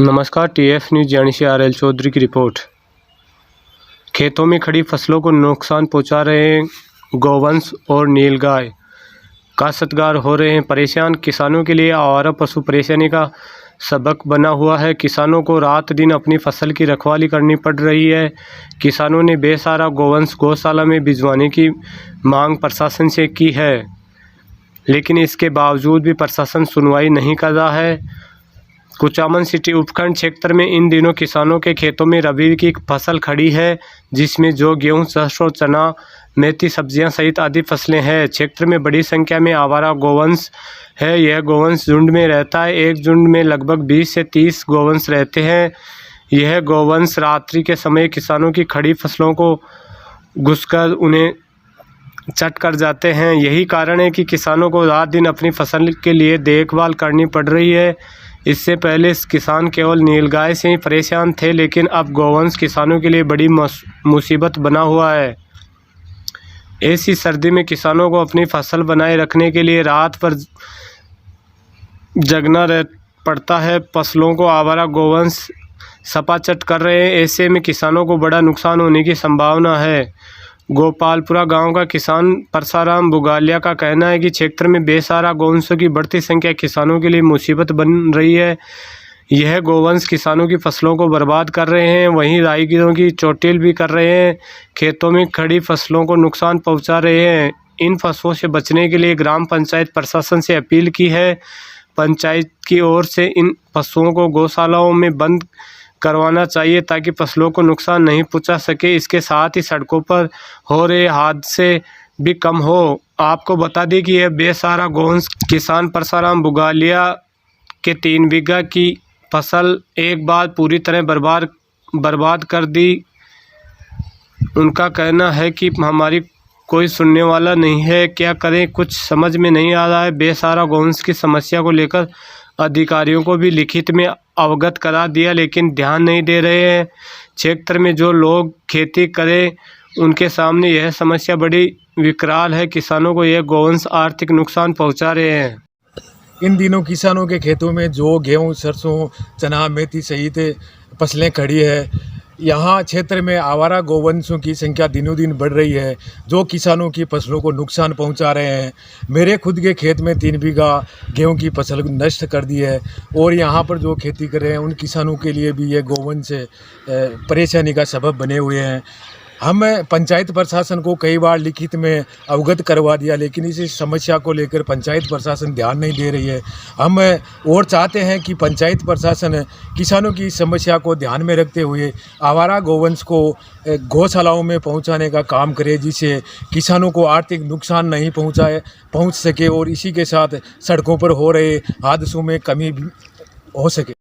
नमस्कार। TF news यानी से आर एल चौधरी की रिपोर्ट। खेतों में खड़ी फसलों को नुकसान पहुंचा रहे हैं गौवंश और नीलगाय। काश्तकार हो रहे हैं परेशान। किसानों के लिए आवारा पशु परेशानी का सबक बना हुआ है। किसानों को रात दिन अपनी फसल की रखवाली करनी पड़ रही है। किसानों ने बेसहारा गौवंश गौशाला में भिजवाने की मांग प्रशासन से की है, लेकिन इसके बावजूद भी प्रशासन सुनवाई नहीं कर रहा है। कुचामन सिटी उपखंड क्षेत्र में इन दिनों किसानों के खेतों में रबी की फसल खड़ी है, जिसमें जो गेहूं, सरसों, चना, मेथी, सब्जियां सहित आदि फसलें हैं। क्षेत्र में बड़ी संख्या में आवारा गौवंश है। यह गौवंश झुंड में रहता है। एक झुंड में लगभग 20 से 30 गौवंश रहते हैं। यह गौवंश रात्रि के समय किसानों की खड़ी फसलों को घुसकर उन्हें चट कर जाते हैं। यही कारण है कि किसानों को रात दिन अपनी फसल के लिए देखभाल करनी पड़ रही है। इससे पहले किसान केवल नीलगाय से ही परेशान थे, लेकिन अब गौवंश किसानों के लिए बड़ी मुसीबत बना हुआ है। ऐसी सर्दी में किसानों को अपनी फसल बनाए रखने के लिए रात भर जगना पड़ता है। फसलों को आवारा गौवंश सपाचट कर रहे हैं। ऐसे में किसानों को बड़ा नुकसान होने की संभावना है। गोपालपुरा गांव का किसान परसाराम बुगालिया का कहना है कि क्षेत्र में बेसहारा गौवंशों की बढ़ती संख्या किसानों के लिए मुसीबत बन रही है। यह गौवंश किसानों की फसलों को बर्बाद कर रहे हैं, वहीं राहगीरों की चोटिल भी कर रहे हैं। खेतों में खड़ी फसलों को नुकसान पहुंचा रहे हैं। इन फसलों से बचने के लिए ग्राम पंचायत प्रशासन से अपील की है। पंचायत की ओर से इन पशुओं को गौशालाओं में बंद करवाना चाहिए ताकि फसलों को नुकसान नहीं पहुंचा सके। इसके साथ ही सड़कों पर हो रहे हादसे भी कम हो। आपको बता दें कि यह बेसहारा गौवंश किसान परसाराम बुगालिया के 3 बीघा की फसल एक बार पूरी तरह बर्बाद कर दी। उनका कहना है कि हमारी कोई सुनने वाला नहीं है, क्या करें कुछ समझ में नहीं आ रहा है। बेसहारा गौवंश की समस्या को लेकर अधिकारियों को भी लिखित में अवगत करा दिया, लेकिन ध्यान नहीं दे रहे हैं। क्षेत्र में जो लोग खेती करें उनके सामने यह समस्या बड़ी विकराल है। किसानों को यह गौवंश आर्थिक नुकसान पहुंचा रहे हैं। इन दिनों किसानों के खेतों में जो गेहूं, सरसों, चना, मेथी सहित फसलें खड़ी है। यहाँ क्षेत्र में आवारा गौवंशों की संख्या दिनों दिन बढ़ रही है, जो किसानों की फसलों को नुकसान पहुँचा रहे हैं। मेरे खुद के खेत में 3 बीघा गेहूं की फसल नष्ट कर दी है, और यहाँ पर जो खेती कर रहे हैं उन किसानों के लिए भी ये गौवंश परेशानी का सबब बने हुए हैं। हम पंचायत प्रशासन को कई बार लिखित में अवगत करवा दिया, लेकिन इस समस्या को लेकर पंचायत प्रशासन ध्यान नहीं दे रही है। हम और चाहते हैं कि पंचायत प्रशासन किसानों की समस्या को ध्यान में रखते हुए आवारा गौवंश को गौशालाओं में पहुंचाने का काम करे, जिससे किसानों को आर्थिक नुकसान नहीं पहुंच सके और इसी के साथ सड़कों पर हो रहे हादसों में कमी हो सके।